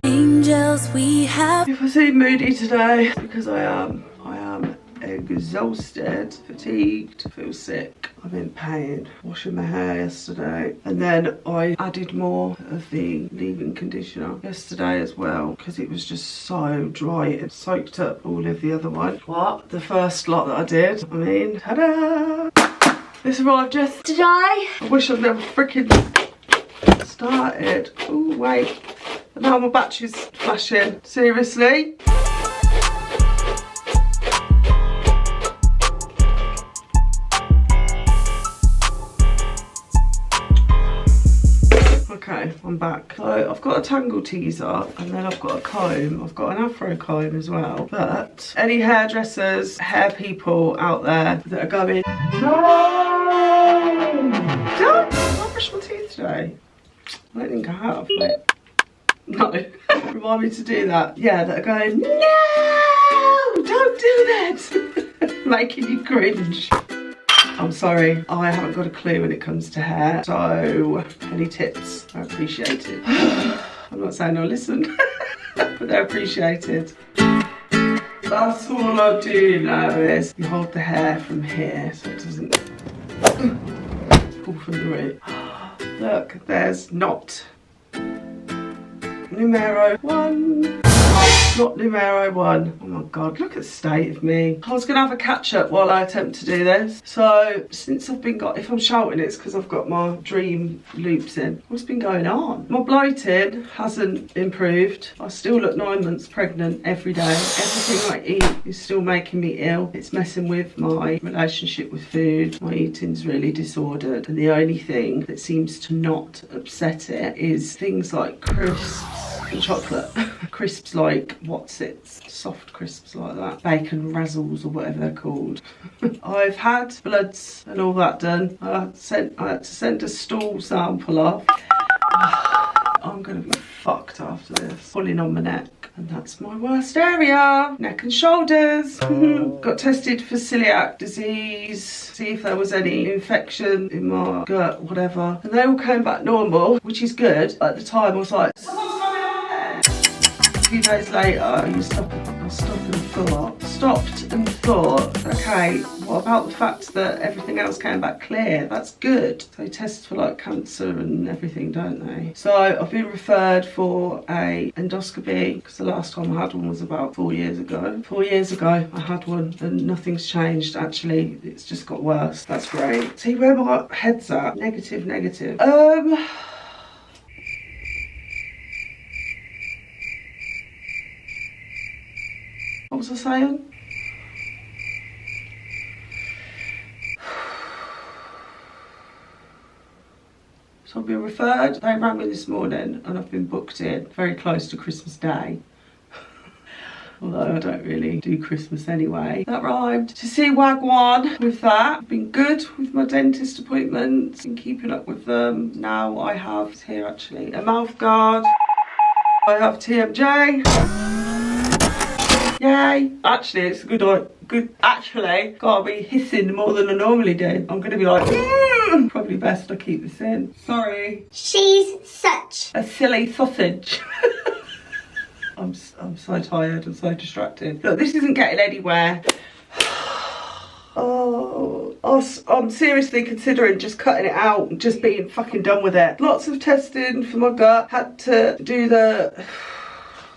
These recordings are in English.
Angels we have. If I seem moody today, it's because I am exhausted, fatigued, feel sick. I'm in pain. Washing my hair yesterday, and then I added more of the leave-in conditioner yesterday as well because it was just so dry. It soaked up all of the other one. What? The first lot that I did. I mean, ta-da! This arrived yesterday. I wish I'd never freaking started. Oh wait. And now my battery's flashing. Seriously? Okay, I'm back. So I've got a tangle teaser and then I've got a comb. I've got an afro comb as well. But any hairdressers, hair people out there that are going, no! Don't! I brush my teeth today. I don't think I have. Wait. No. Remind me to do that. Yeah, that are going, no! Don't do that! Making you cringe. I'm sorry, I haven't got a clue when it comes to hair, so any tips are appreciated. I'm not saying I'll listen, but they're appreciated. That's all I do now is you hold the hair from here so it doesn't pull from the root. Look, there's not numero 1. Not numero 1. Oh my god, look at the state of me. I was gonna have a catch up while I attempt to do this. So since I've been if I'm shouting it's because I've got my dream loops in. What's been going on? My bloating hasn't improved. I still look 9 months pregnant every day. Everything I eat is still making me ill. It's messing with my relationship with food. My eating's really disordered, and the only thing that seems to not upset it is things like crisps and chocolate. Crisps like What's-Its, soft crisps like that, bacon razzles or whatever they're called. I've had bloods and all that done. I had to send a stool sample off. I'm gonna be fucked after this. Pulling on my neck, and that's my worst area. Neck and shoulders. Got tested for celiac disease, see if there was any infection in my gut, whatever. And they all came back normal, which is good. At the time I was like, a few days later, I stopped and thought, okay, what about the fact that everything else came back clear? That's good. They test for like cancer and everything, don't they? So I've been referred for a endoscopy because the last time I had one was about 4 years ago. 4 years ago I had one and nothing's changed. Actually, it's just got worse. That's great. See where my head's at? Negative, negative. What was I saying? So I've been referred. They rang me this morning and I've been booked in very close to Christmas Day. Although I don't really do Christmas anyway. That rhymed. To see Wagwan with that. I've been good with my dentist appointments. Been keeping up with them. Now I have, it's here actually, a mouth guard. I have TMJ. Yay! Actually, it's a good. Actually, gotta be hissing more than I normally do. I'm gonna be like, probably best I keep this in. Sorry. She's such a silly sausage. I'm so tired and so distracted. Look, this isn't getting anywhere. Oh, I'm seriously considering just cutting it out and just being fucking done with it. Lots of testing for my gut. Had to do the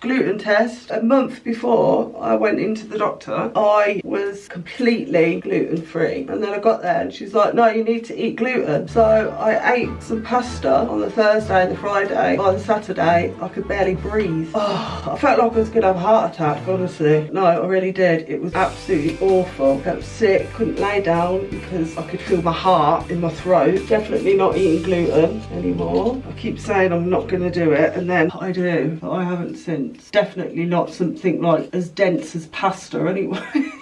gluten test. A month before I went into the doctor, I was completely gluten free, and then I got there and she's like, no, you need to eat gluten. So I ate some pasta on the Thursday and the Friday. By the Saturday I could barely breathe. Oh, I felt like I was gonna have a heart attack, honestly. No, I really did. It was absolutely awful. I felt sick, couldn't lay down because I could feel my heart in my throat. Definitely not eating gluten anymore. I keep saying I'm not gonna do it, and then I do, but I haven't since. Definitely not something like as dense as pasta anyway.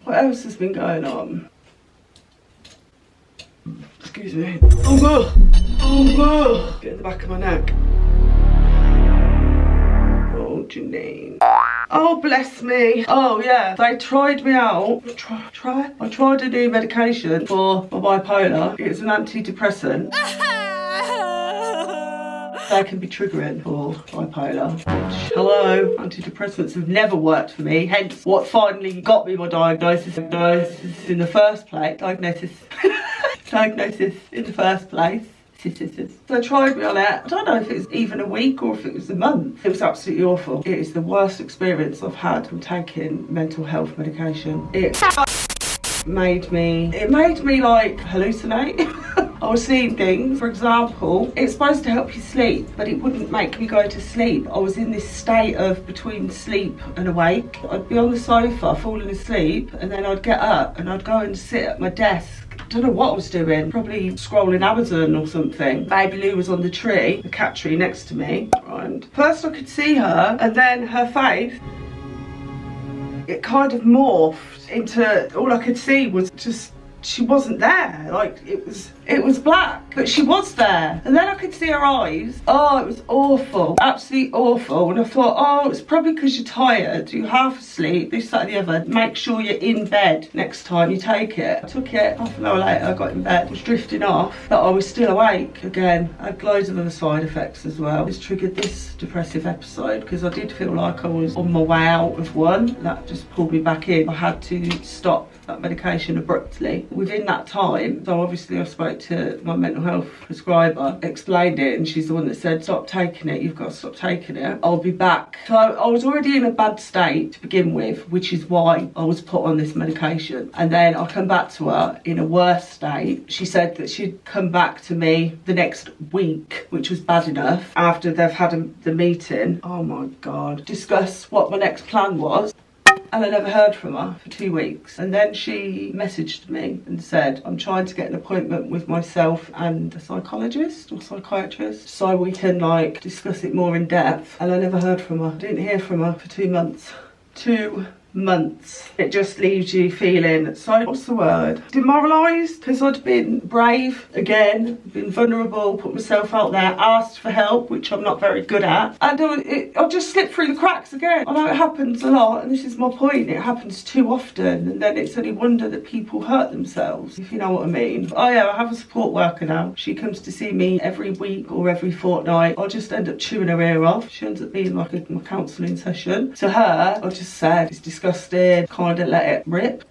What else has been going on? Excuse me. Oh, get in the back of my neck. Oh, Janine. Oh, bless me. Oh, yeah. They tried me out. I tried a new medication for my bipolar. It's an antidepressant. They can be triggering for bipolar. Hello, antidepressants have never worked for me, hence what finally got me my diagnosis in the first place. Diagnosis in the first place. So I tried me on it. I don't know if it was even a week or if it was a month. It was absolutely awful. It is the worst experience I've had from taking mental health medication. It made me like hallucinate. I was seeing things. For example, it's supposed to help you sleep, but it wouldn't make me go to sleep. I was in this state of between sleep and awake. I'd be on the sofa falling asleep, and then I'd get up and I'd go and sit at my desk. I don't know what I was doing, probably scrolling Amazon or something. Baby Lou was on the tree, the cat tree next to me. And first I could see her, and then her face, it kind of morphed into, all I could see was just, she wasn't there. Like, it was black, but she was there. And then I could see her eyes. Oh, it was awful, absolutely awful. And I thought, oh, it's probably because you're tired, you're half asleep, this, that and the other. Make sure you're in bed next time you take it. I took it, half an hour later I got in bed, was drifting off, but I was still awake again. I had loads of other side effects as well. This triggered this depressive episode because I did feel like I was on my way out of one. That just pulled me back in. I had to stop that medication abruptly within that time. So obviously I spoke to my mental health prescriber, explained it, and she's the one that said, stop taking it, you've got to stop taking it, I'll be back. So I was already in a bad state to begin with, which is why I was put on this medication. And then I come back to her in a worse state. She said that she'd come back to me the next week, which was bad enough, after they've had the meeting. Oh my God. Discuss what my next plan was. And I never heard from her for 2 weeks. And then she messaged me and said, I'm trying to get an appointment with myself and a psychologist or psychiatrist so we can like discuss it more in depth. And I never heard from her. Didn't hear from her for 2 months. 2 months. It just leaves you feeling so, what's the word, demoralised, because I'd been brave again, been vulnerable, put myself out there, asked for help, which I'm not very good at, and I just slipped through the cracks again. I know it happens a lot, and this is my point, it happens too often, and then it's only wonder that people hurt themselves, if you know what I mean. Oh yeah, I have a support worker now. She comes to see me every week or every fortnight. I'll just end up chewing her ear off. She ends up being like my counselling session. To her, I just said, it's disgusting, kind of let it rip.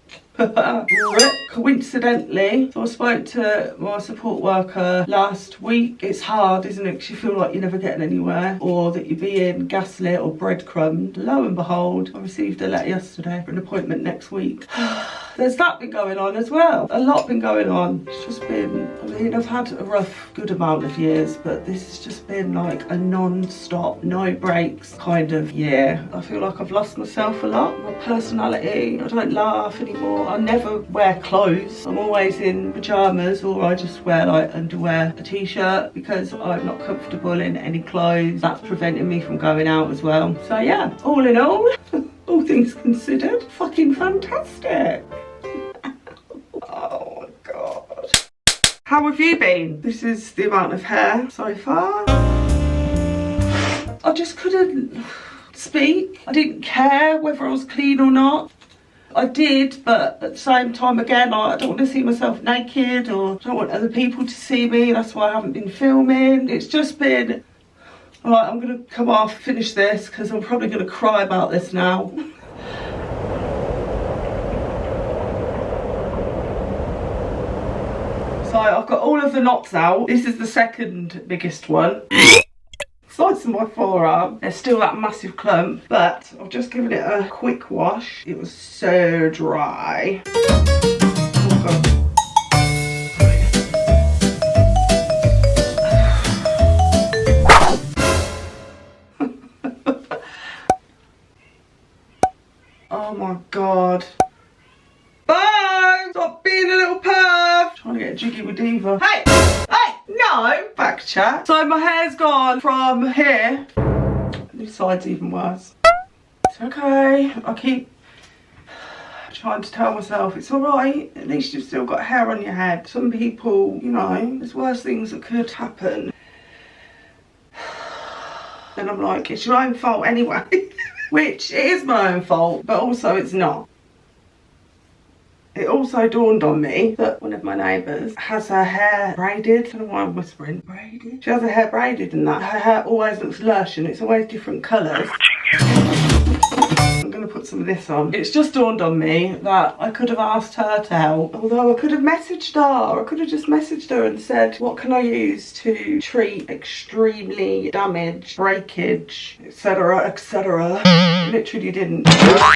Coincidentally, so I spoke to my support worker last week. It's hard, isn't it, because you feel like you're never getting anywhere, or that you're being gaslit or breadcrumbed. Lo and behold, I received a letter yesterday for an appointment next week. There's that been going on as well. A lot been going on. It's just been, I mean, I've had a rough, good amount of years, but this has just been like a non-stop, no breaks kind of year. I feel like I've lost myself a lot. My personality, I don't laugh anymore. I never wear clothes. I'm always in pyjamas, or I just wear like underwear, a t-shirt, because I'm not comfortable in any clothes. That's preventing me from going out as well. So yeah, all in all, all things considered, fucking fantastic. Oh my God. How have you been? This is the amount of hair so far. I just couldn't speak. I didn't care whether I was clean or not. I did, but at the same time, again, I don't want to see myself naked, or I don't want other people to see me. That's why I haven't been filming. It's just been, all right, I'm going to come off, finish this, because I'm probably going to cry about this now. So I've got all of the knots out. This is the second biggest one. Sides of my forearm, there's still that massive clump, but I've just given it a quick wash. It was so dry. Oh God. Oh my God. Bye! Stop being a little perv! Trying to get jiggy with Diva. Hey! Hey! No! Back chat. So my hair's gone from here. This side's even worse. It's okay. I keep trying to tell myself it's alright. At least you've still got hair on your head. Some people, you know, there's worse things that could happen. Then I'm like, it's your own fault anyway. which it is my own fault, but also it's not. It also dawned on me that one of my neighbours has her hair braided. I don't know why I'm whispering. Braided? She has her hair braided and that. Her hair always looks lush and it's always different colours. I'm going to put some of this on. It's just dawned on me that I could have asked her to help. Although I could have messaged her. I could have just messaged her and said, what can I use to treat extremely damaged, breakage, etc, etc. Literally didn't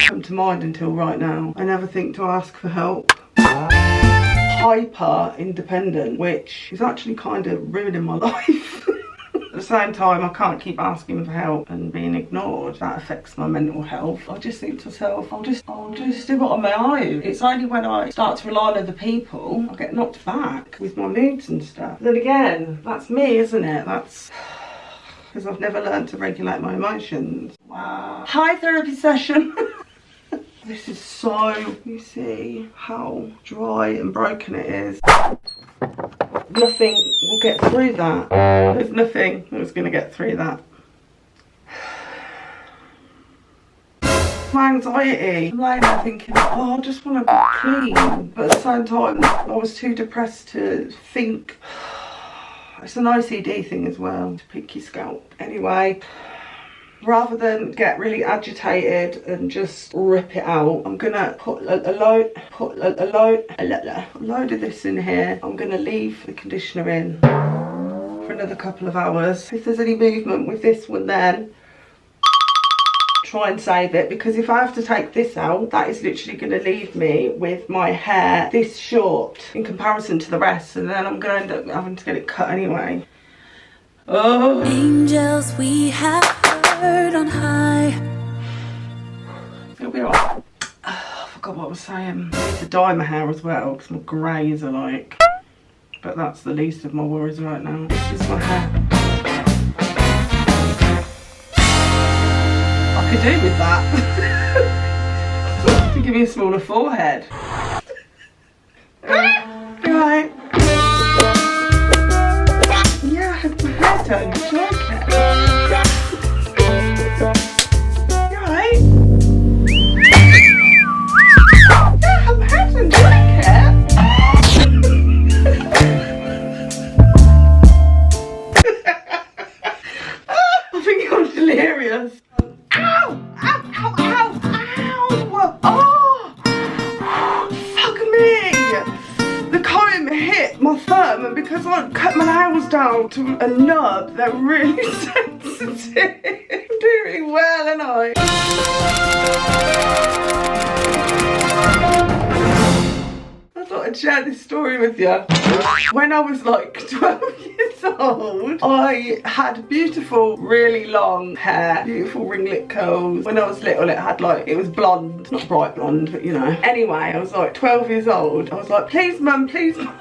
come to mind until right now. I never think to ask for help. Hyper independent, which is actually kind of ruining my life. At the same time, I can't keep asking for help and being ignored. That affects my mental health. I just think to myself, I'll just do it on my own. It's only when I start to rely on other people, I get knocked back with my moods and stuff. Then again, that's me, isn't it? That's because I've never learned to regulate my emotions. Wow. Hi, therapy session. This is so, you see how dry and broken it is. Nothing will get through that. There's nothing that's going to get through that. My anxiety. I'm lying there thinking, oh, I just want to be clean. But at the same time, I was too depressed to think. It's an OCD thing as well, to pick your scalp. Anyway, rather than get really agitated and just rip it out, I'm gonna put a load of this in here. I'm gonna leave the conditioner in for another couple of hours. If there's any movement with this one, then try and save it, because if I have to take this out, that is literally going to leave me with my hair this short in comparison to the rest, and then I'm going to end up having to get it cut anyway. Oh, Angels we have heard on high. It'll be alright. I forgot what I was saying. I need to dye my hair as well because my greys are like, but that's the least of my worries right now. This is my hair. I could do with that. To give me a smaller forehead. Right. Yeah, I had my hair done. Do you like it? You alright? Yeah, I had my hair done. Do you like it? I think I'm delirious. Ow! Ow! Ow! Ow! Ow! Oh! Fuck me! The comb hit my thumb, and because I cut my nails down to a nub, they're really sensitive. I'm doing well, aren't I? I thought I'd share this story with you. When I was like 12 years old, I had beautiful, really long hair, beautiful ringlet curls. When I was little, it was blonde, not bright blonde, but you know. Anyway, I was like 12 years old. I was like, please mum, please mum.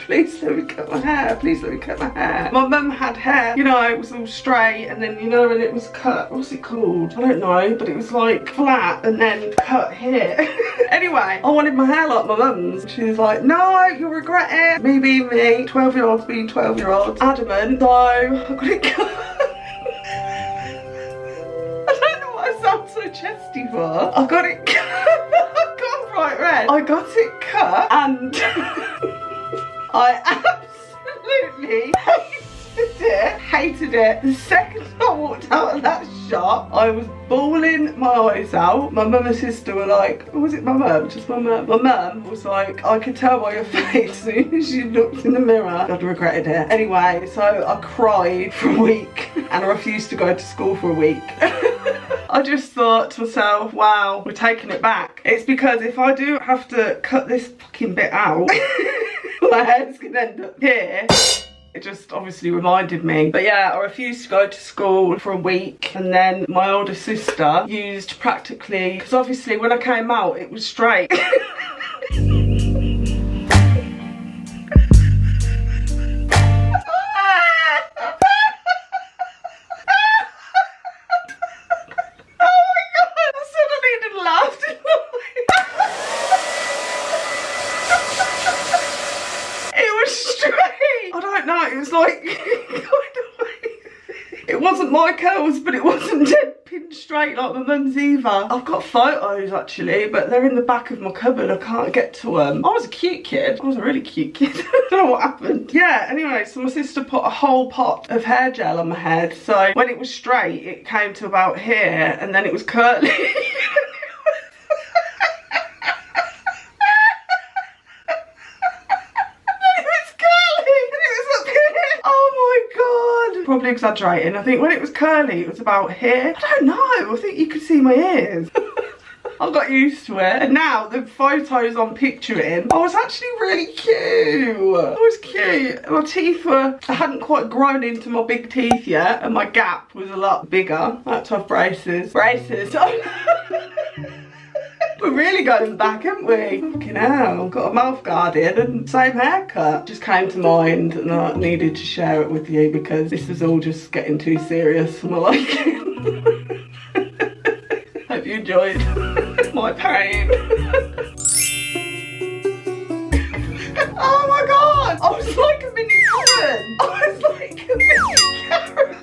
Please let me cut my hair, please let me cut my hair. My mum had hair, you know, it was all straight, and then, you know, when it was cut, what's it called? I don't know, but it was like flat and then cut here. Anyway, I wanted my hair like my mum's. She was like, no, you'll regret it. Me being me, 12-year-olds being 12-year-olds, adamant. So I got it cut. I don't know why I sound so chesty for. I got it cut. I got bright red. I got it cut and I absolutely hated it. The second I walked out of that shop, I was bawling my eyes out. My mum and sister were like, or was it my mum? Just my mum. My mum was like, I could tell by your face as soon as you looked in the mirror. I'd regretted it. Anyway, so I cried for a week and I refused to go to school for a week. I just thought to myself, wow, we're taking it back. It's because if I do have to cut this fucking bit out, my head's gonna end up here. It just obviously reminded me. But yeah, I refused to go to school for a week, and then my older sister used practically, because obviously when I came out it was straight. It was like, it wasn't my curls, but it wasn't dead pinched straight like my mum's either. I've got photos actually, but they're in the back of my cupboard. I can't get to them. I was a cute kid. I was a really cute kid. I don't know what happened. Yeah, anyway, so my sister put a whole pot of hair gel on my head. So when it was straight, it came to about here, and then it was curly. Probably exaggerating. I think when it was curly, it was about here. I don't know. I think you could see my ears. I got used to it. And now the photos I'm picturing, I was actually really cute. I was cute. My teeth were, I hadn't quite grown into my big teeth yet, and my gap was a lot bigger. I had to have braces. Braces. We're really going back, haven't we? Fucking hell. Got a mouth guard in and same haircut. Just came to mind and I needed to share it with you because this is all just getting too serious for my liking. Hope you enjoyed my pain. Oh my god! I was like a mini Karen. I was like a mini Karen.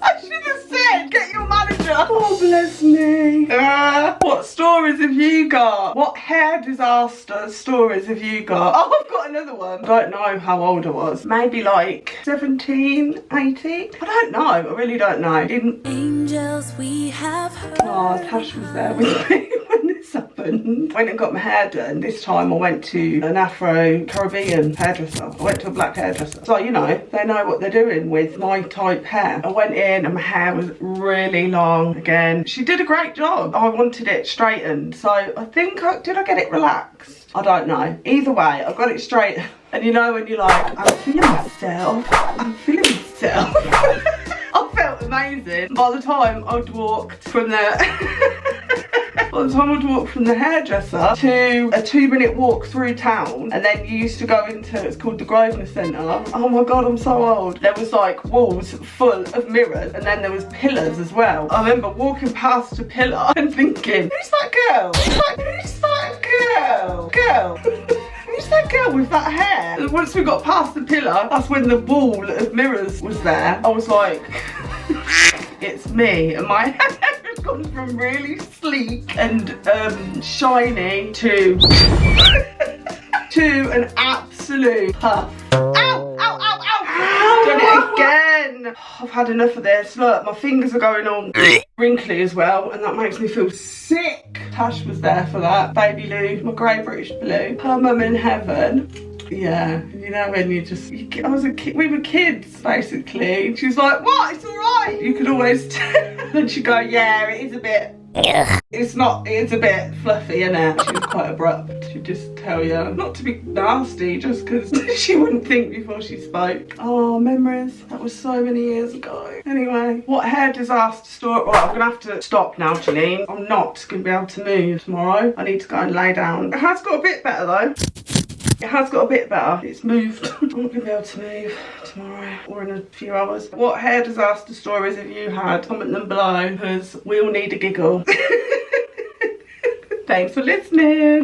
I should have said, get your manager. Oh, bless me. What stories have you got? What hair disaster stories have you got? Oh, I've got another one. I don't know how old I was. Maybe like 17, 18? I don't know. I really don't know. Angels we have heard. Oh, Tash was there with me when this happened. Went and got my hair done. This time I went to an Afro-Caribbean hairdresser. I went to a black hairdresser. So, you know, they know what they're doing with my type hair. I went in and my hair was really long again. She did a great job. I wanted it straightened. So I think, did I get it relaxed? I don't know. Either way, I got it straight. And you know when you're like, I'm feeling myself. I'm feeling myself. I felt amazing. By the time I'd walked from the hairdresser to a 2-minute walk through town, and then you used to go into, it's called the Grosvenor Centre. Oh my god, I'm so old. There was like walls full of mirrors, and then there was pillars as well. I remember walking past a pillar and thinking, who's that girl? Who's that girl? Girl. Who's that girl with that hair? And once we got past the pillar, that's when the wall of mirrors was there. I was like, it's me. And my hair has gone from really sleek and shiny to an absolute puff. Ow, ow, ow, ow. Done it again. I've had enough of this. Look, my fingers are going all wrinkly as well, and that makes me feel sick. Tash was there for that. Baby Lou, my grey British blue. Her mum in heaven. Yeah, you know when you just, I was a kid, we were kids basically. She was like, what, it's all right. You could always tell. Then she'd go, yeah, it is a bit, it's a bit fluffy, isn't it? She was quite abrupt. She'd just tell you, not to be nasty, just because she wouldn't think before she spoke. Oh, memories. That was so many years ago. Anyway, what hair disaster story? Right, I'm gonna have to stop now, Janine. I'm not gonna be able to move tomorrow. I need to go and lay down. It has got a bit better though. It has got a bit better. It's moved. I'm not going to be able to move tomorrow or in a few hours. What hair disaster stories have you had? Comment them below because we all need a giggle. Thanks for listening.